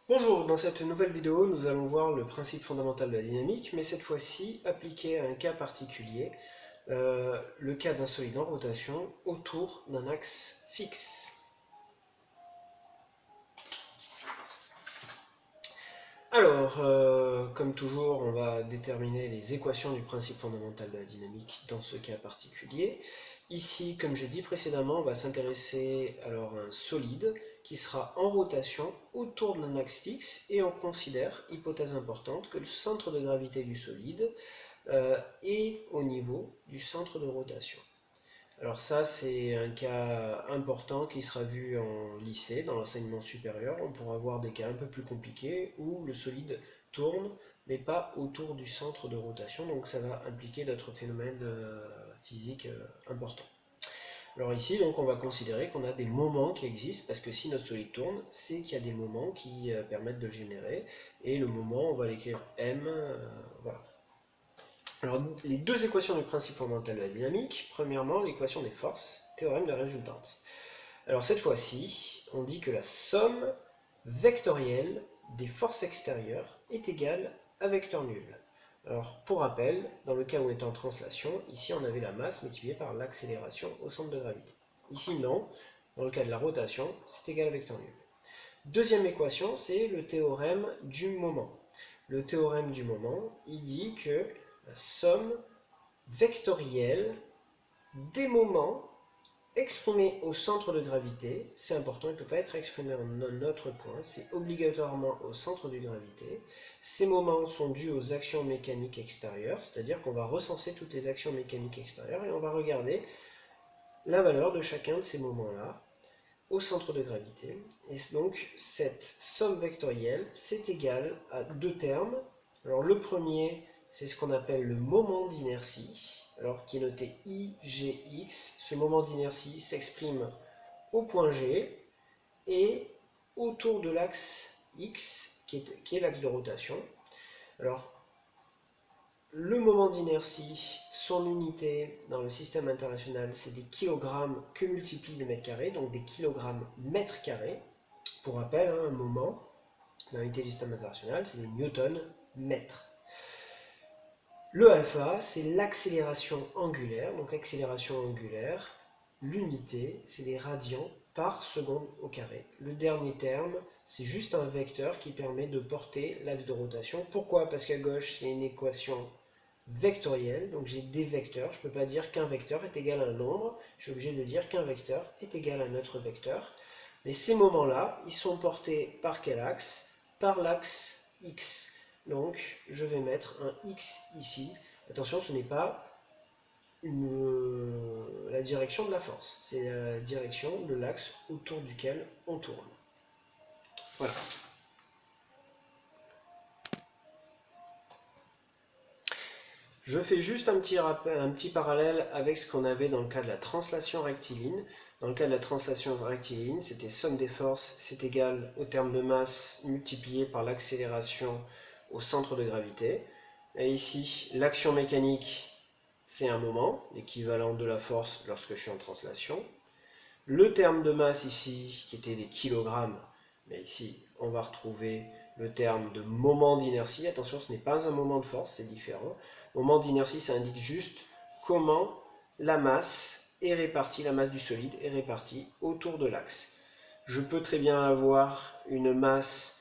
Bonjour, dans cette nouvelle vidéo, nous allons voir le principe fondamental de la dynamique, mais cette fois-ci appliqué à un cas particulier, le cas d'un solide en rotation autour d'un axe fixe. Alors, comme toujours, on va déterminer les équations du principe fondamental de la dynamique dans ce cas particulier. Ici, comme j'ai dit précédemment, on va s'intéresser alors à un solide qui sera en rotation autour d'un axe fixe et on considère, hypothèse importante, que le centre de gravité du solide est au niveau du centre de rotation. Alors ça, c'est un cas important qui sera vu en lycée, dans l'enseignement supérieur. On pourra avoir des cas un peu plus compliqués où le solide tourne, mais pas autour du centre de rotation, donc ça va impliquer d'autres phénomènes physiques importants. Alors ici, donc, on va considérer qu'on a des moments qui existent, parce que si notre solide tourne, c'est qu'il y a des moments qui permettent de le générer, et le moment, on va l'écrire M, voilà. Alors, les deux équations du principe fondamental de la dynamique. Premièrement, l'équation des forces, théorème de résultante. Alors cette fois-ci, on dit que la somme vectorielle des forces extérieures est égale à vecteur nul. Alors pour rappel, dans le cas où on est en translation, ici on avait la masse multipliée par l'accélération au centre de gravité. Ici non, dans le cas de la rotation, c'est égal à vecteur nul. Deuxième équation, c'est le théorème du moment. Le théorème du moment, il dit que la somme vectorielle des moments exprimés au centre de gravité, c'est important, il ne peut pas être exprimé en un autre point, c'est obligatoirement au centre de gravité. Ces moments sont dus aux actions mécaniques extérieures, c'est-à-dire qu'on va recenser toutes les actions mécaniques extérieures et on va regarder la valeur de chacun de ces moments-là au centre de gravité. Et donc cette somme vectorielle, c'est égal à deux termes. Alors le premier, c'est ce qu'on appelle le moment d'inertie, alors qui est noté IGX. Ce moment d'inertie s'exprime au point G et autour de l'axe X, qui est l'axe de rotation. Alors, le moment d'inertie, son unité dans le système international, c'est des kilogrammes que multiplient les mètres carrés, donc des kilogrammes mètres carrés. Pour rappel, un moment, dans l'unité du système international, c'est des newtons mètres. Le alpha, c'est l'accélération angulaire. Donc accélération angulaire, l'unité, c'est les radians par seconde au carré. Le dernier terme, c'est juste un vecteur qui permet de porter l'axe de rotation. Pourquoi? Parce qu'à gauche, c'est une équation vectorielle, donc j'ai des vecteurs. Je ne peux pas dire qu'un vecteur est égal à un nombre. Je suis obligé de dire qu'un vecteur est égal à un autre vecteur. Mais ces moments-là, ils sont portés par quel axe? Par l'axe X. Donc, je vais mettre un X ici. Attention, ce n'est pas la direction de la force. C'est la direction de l'axe autour duquel on tourne. Voilà. Je fais juste un petit parallèle avec ce qu'on avait dans le cas de la translation rectiligne. Dans le cas de la translation rectiligne, c'était somme des forces, c'est égal au terme de masse multiplié par l'accélération au centre de gravité. Et ici, l'action mécanique, c'est un moment, l'équivalent de la force lorsque je suis en translation. Le terme de masse ici, qui était des kilogrammes, mais ici, on va retrouver le terme de moment d'inertie. Attention, ce n'est pas un moment de force, c'est différent. Moment d'inertie, ça indique juste comment la masse est répartie, la masse du solide est répartie autour de l'axe. Je peux très bien avoir une masse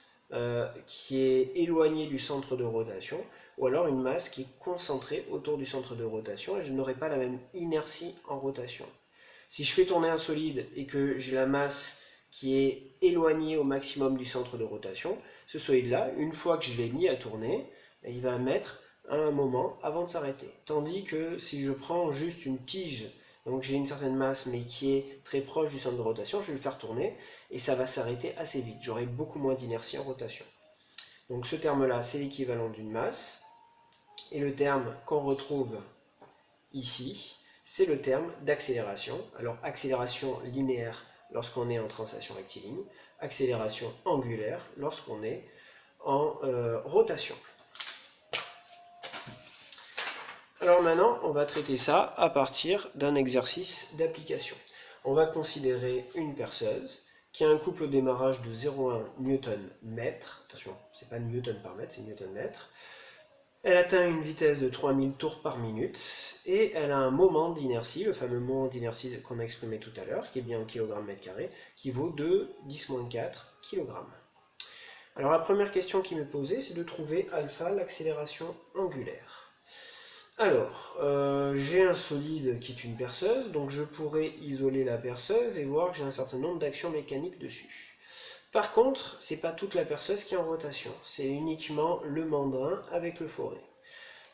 qui est éloignée du centre de rotation, ou alors une masse qui est concentrée autour du centre de rotation, et je n'aurai pas la même inertie en rotation. Si je fais tourner un solide et que j'ai la masse qui est éloignée au maximum du centre de rotation, ce solide-là, une fois que je l'ai mis à tourner, il va mettre un moment avant de s'arrêter. Tandis que si je prends juste une tige, donc j'ai une certaine masse mais qui est très proche du centre de rotation, je vais le faire tourner et ça va s'arrêter assez vite. J'aurai beaucoup moins d'inertie en rotation. Donc ce terme-là, c'est l'équivalent d'une masse. Et le terme qu'on retrouve ici, c'est le terme d'accélération. Alors accélération linéaire lorsqu'on est en translation rectiligne, accélération angulaire lorsqu'on est en rotation. Alors maintenant, on va traiter ça à partir d'un exercice d'application. On va considérer une perceuse qui a un couple au démarrage de 0,1 Nm. Attention, c'est pas Newton par mètre, c'est Newton mètre. Elle atteint une vitesse de 3000 tours par minute et elle a un moment d'inertie, le fameux moment d'inertie qu'on a exprimé tout à l'heure, qui est bien en kg mètre carré, qui vaut de 10-4 kg. Alors la première question qui m'est posée, c'est de trouver alpha, l'accélération angulaire. Alors, j'ai un solide qui est une perceuse, donc je pourrais isoler la perceuse et voir que j'ai un certain nombre d'actions mécaniques dessus. Par contre, c'est pas toute la perceuse qui est en rotation, c'est uniquement le mandrin avec le forêt.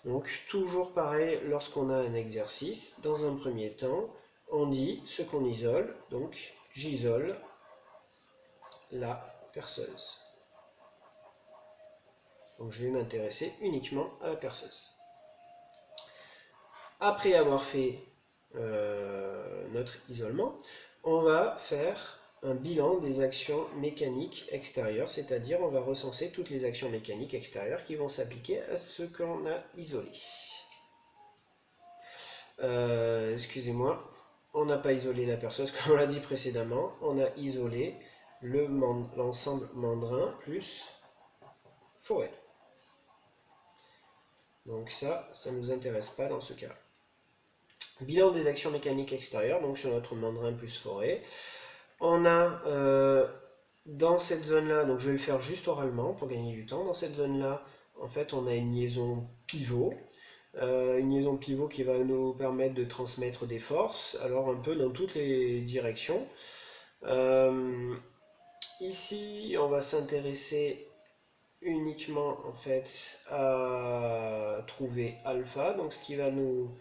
Donc toujours pareil lorsqu'on a un exercice, dans un premier temps, on dit ce qu'on isole, donc j'isole la perceuse. Donc je vais m'intéresser uniquement à la perceuse. Après avoir fait notre isolement, on va faire un bilan des actions mécaniques extérieures, c'est-à-dire on va recenser toutes les actions mécaniques extérieures qui vont s'appliquer à ce qu'on a isolé. Excusez-moi, on n'a pas isolé la perceuse comme on l'a dit précédemment, on a isolé l'ensemble mandrin plus forêt. Donc ça ne nous intéresse pas dans ce cas. Bilan des actions mécaniques extérieures, donc sur notre mandrin plus forêt. On a dans cette zone-là, donc je vais le faire juste oralement pour gagner du temps. Dans cette zone-là, en fait, on a une liaison pivot. Une liaison pivot qui va nous permettre de transmettre des forces, alors un peu dans toutes les directions. Ici, on va s'intéresser uniquement en fait à trouver alpha, donc ce qui va nous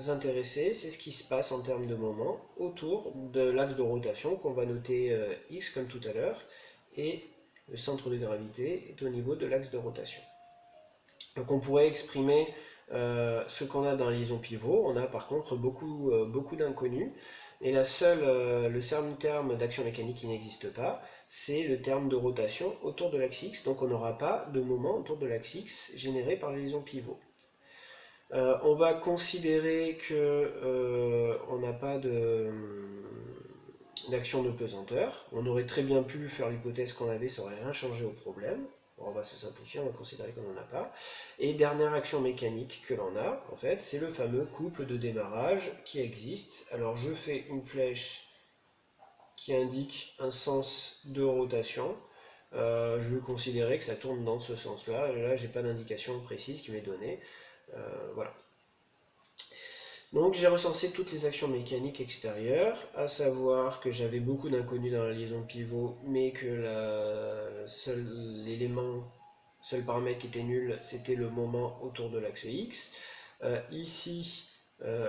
intéresser, c'est ce qui se passe en termes de moment autour de l'axe de rotation qu'on va noter X comme tout à l'heure, et le centre de gravité est au niveau de l'axe de rotation. Donc on pourrait exprimer ce qu'on a dans la liaison pivot. On a par contre beaucoup d'inconnus, et le seul terme d'action mécanique qui n'existe pas, c'est le terme de rotation autour de l'axe X, donc on n'aura pas de moment autour de l'axe X généré par la liaison pivot. On va considérer qu'on n'a pas d'action de pesanteur. On aurait très bien pu faire l'hypothèse qu'on avait, ça n'aurait rien changé au problème. Bon, on va se simplifier, on va considérer qu'on n'en a pas. Et dernière action mécanique que l'on a, en fait, c'est le fameux couple de démarrage qui existe. Alors je fais une flèche qui indique un sens de rotation. Je vais considérer que ça tourne dans ce sens-là. Là, j'ai pas d'indication précise qui m'est donnée. Voilà. Donc j'ai recensé toutes les actions mécaniques extérieures, à savoir que j'avais beaucoup d'inconnus dans la liaison pivot, mais que le seul paramètre qui était nul, c'était le moment autour de l'axe X. Ici,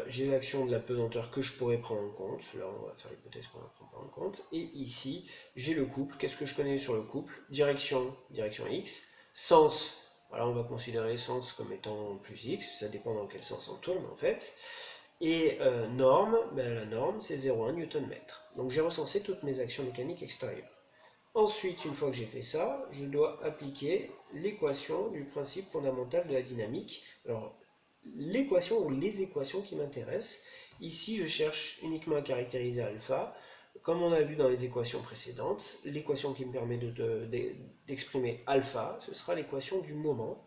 j'ai l'action de la pesanteur que je pourrais prendre en compte. Là, on va faire l'hypothèse qu'on ne la prend pas en compte. Et ici, j'ai le couple. Qu'est-ce que je connais sur le couple? Direction X. Sens. Voilà, on va considérer sens comme étant plus X. Ça dépend dans quel sens on tourne, en fait. Et norme, la norme, c'est 0,1 Nm. Donc j'ai recensé toutes mes actions mécaniques extérieures. Ensuite, une fois que j'ai fait ça, je dois appliquer l'équation du principe fondamental de la dynamique. Alors, l'équation ou les équations qui m'intéressent. Ici, je cherche uniquement à caractériser alpha. Comme on a vu dans les équations précédentes, l'équation qui me permet d'exprimer alpha, ce sera l'équation du moment,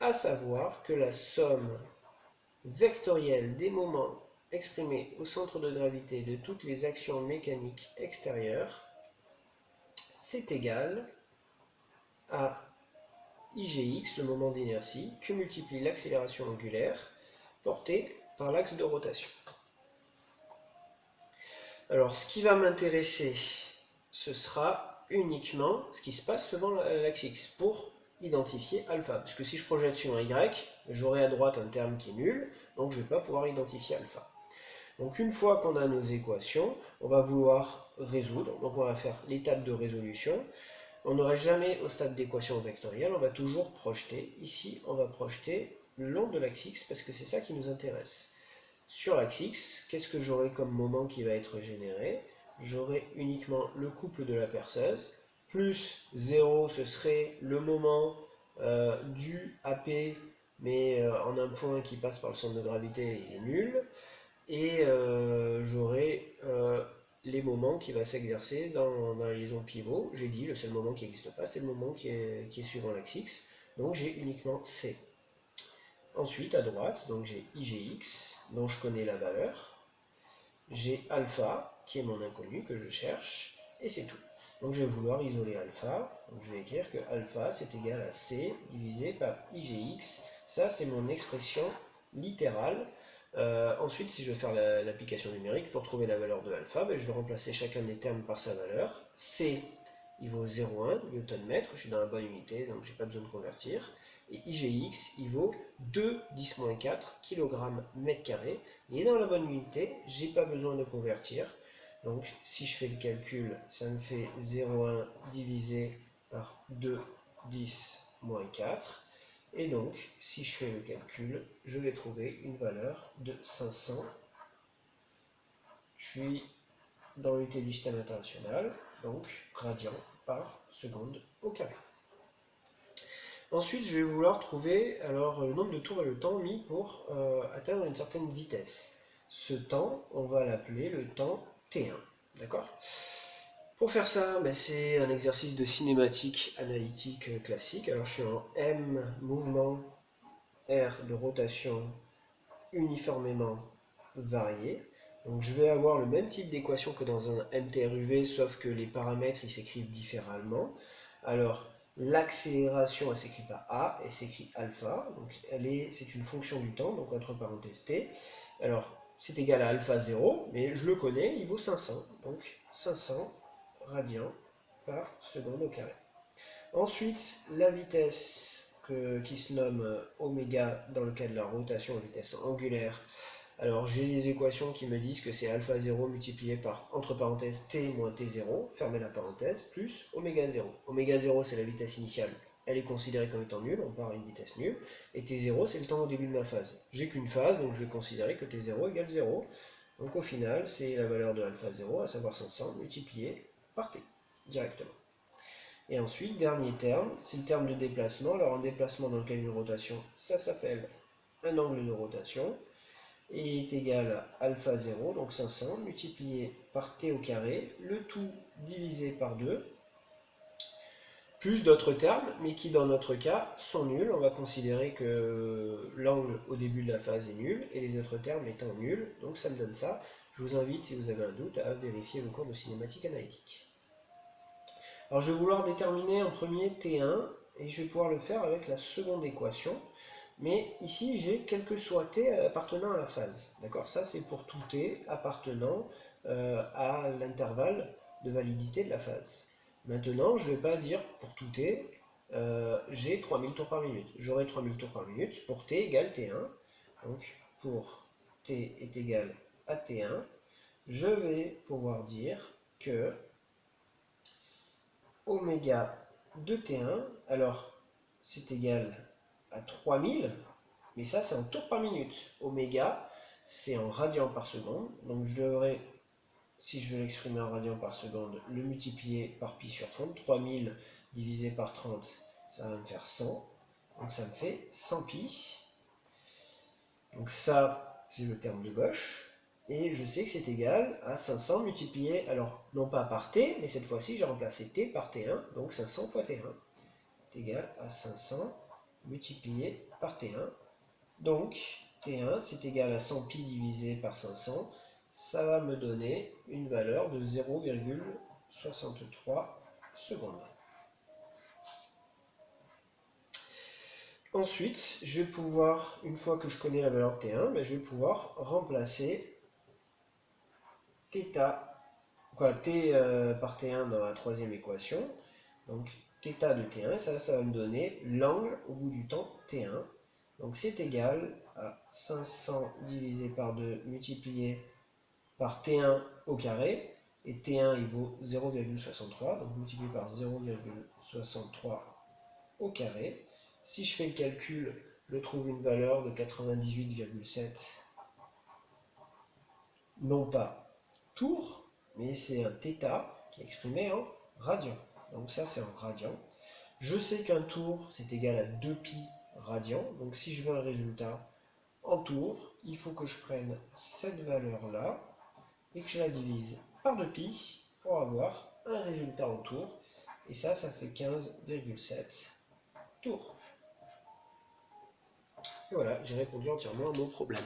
à savoir que la somme vectorielle des moments exprimés au centre de gravité de toutes les actions mécaniques extérieures, c'est égal à IGX, le moment d'inertie, que multiplie l'accélération angulaire portée par l'axe de rotation. Alors, ce qui va m'intéresser, ce sera uniquement ce qui se passe selon l'axe X pour identifier alpha. Parce que si je projette sur un Y, j'aurai à droite un terme qui est nul, donc je ne vais pas pouvoir identifier alpha. Donc une fois qu'on a nos équations, on va vouloir résoudre. Donc on va faire l'étape de résolution. On n'aura jamais au stade d'équation vectorielle, on va toujours projeter. Ici, on va projeter le long de l'axe X parce que c'est ça qui nous intéresse. Sur l'axe X, qu'est-ce que j'aurai comme moment qui va être généré? J'aurai uniquement le couple de la perceuse, plus 0, ce serait le moment du AP, mais en un point qui passe par le centre de gravité, il est nul. Et j'aurai les moments qui va s'exercer dans la liaison pivot. J'ai dit le seul moment qui n'existe pas, c'est le moment qui est suivant l'axe X. Donc j'ai uniquement C. Ensuite, à droite, donc j'ai IGX, dont je connais la valeur. J'ai alpha, qui est mon inconnu que je cherche, et c'est tout. Donc je vais vouloir isoler alpha. Donc je vais écrire que alpha c'est égal à C divisé par IGX. Ça c'est mon expression littérale. Ensuite, si je veux faire l'application numérique, pour trouver la valeur de alpha, ben, je vais remplacer chacun des termes par sa valeur. C, il vaut 0,1 Newton-mètre, je suis dans la bonne unité, donc je n'ai pas besoin de convertir. Et IGX, il vaut 2 10-4 kg/m². Il est dans la bonne unité, je n'ai pas besoin de convertir. Donc, si je fais le calcul, ça me fait 0,1 divisé par 2 10-4. Et donc, si je fais le calcul, je vais trouver une valeur de 500. Je suis dans l'unité du système international, donc radian par seconde au carré. Ensuite, je vais vouloir trouver alors, le nombre de tours et le temps mis pour atteindre une certaine vitesse. Ce temps, on va l'appeler le temps T1. D'accord ? Pour faire ça, ben, c'est un exercice de cinématique analytique classique. Alors je suis en M mouvement, R de rotation uniformément varié. Donc je vais avoir le même type d'équation que dans un MTRUV, sauf que les paramètres ils s'écrivent différemment. Alors l'accélération elle s'écrit pas A, elle s'écrit alpha, donc c'est une fonction du temps, donc entre parenthèses t. Alors c'est égal à alpha 0, mais je le connais, il vaut 500, donc 500 radians par seconde au carré. Ensuite, la vitesse qui se nomme oméga dans le cas de la rotation, vitesse angulaire. Alors j'ai les équations qui me disent que c'est alpha 0 multiplié par, entre parenthèses, t moins t0, fermez la parenthèse, plus oméga 0. Oméga 0 c'est la vitesse initiale, elle est considérée comme étant nulle, on part à une vitesse nulle, et t0 c'est le temps au début de ma phase. J'ai qu'une phase, donc je vais considérer que t0 égale 0. Donc au final, c'est la valeur de alpha 0, à savoir 500, multiplié par t, directement. Et ensuite, dernier terme, c'est le terme de déplacement. Alors un déplacement dans le cas d'une rotation, ça s'appelle un angle de rotation, et est égal à alpha 0, donc 500, multiplié par t au carré, le tout divisé par 2, plus d'autres termes, mais qui dans notre cas sont nuls. On va considérer que l'angle au début de la phase est nul, et les autres termes étant nuls, donc ça me donne ça. Je vous invite, si vous avez un doute, à vérifier le cours de cinématique analytique. Alors je vais vouloir déterminer en premier T1, et je vais pouvoir le faire avec la seconde équation. Mais ici, j'ai quel que soit t appartenant à la phase. D'accord ? Ça, c'est pour tout t appartenant à l'intervalle de validité de la phase. Maintenant, je ne vais pas dire pour tout t, j'ai 3000 tours par minute. J'aurai 3000 tours par minute pour t égale t1. Donc, pour t est égal à t1, je vais pouvoir dire que oméga de t1, alors c'est égal à 3000, mais ça c'est en tours par minute. Oméga, c'est en radians par seconde, donc je devrais, si je veux l'exprimer en radians par seconde, le multiplier par pi sur 30. 3000 divisé par 30, ça va me faire 100, donc ça me fait 100 pi. Donc ça, c'est le terme de gauche, et je sais que c'est égal à 500 multiplié, alors non pas par t, mais cette fois-ci j'ai remplacé t par t1, donc 500 fois t1 est égal à 500 multiplié par t1. Donc t1 c'est égal à 100 pi divisé par 500, ça va me donner une valeur de 0,63 secondes. Ensuite, je vais pouvoir, une fois que je connais la valeur de t1, je vais pouvoir remplacer θ, t par t1 dans la troisième équation. Donc θ de t1, ça va me donner l'angle au bout du temps t1. Donc c'est égal à 500 divisé par 2 multiplié par t1 au carré. Et t1 il vaut 0,63, donc multiplié par 0,63 au carré. Si je fais le calcul, je trouve une valeur de 98,7, non pas tours, mais c'est un θ qui est exprimé en radians. Donc ça c'est en radians. Je sais qu'un tour c'est égal à 2 pi radians, donc si je veux un résultat en tours, il faut que je prenne cette valeur là et que je la divise par 2π pour avoir un résultat en tours. Et ça fait 15,7 tours. Et voilà, j'ai répondu entièrement à mon problème.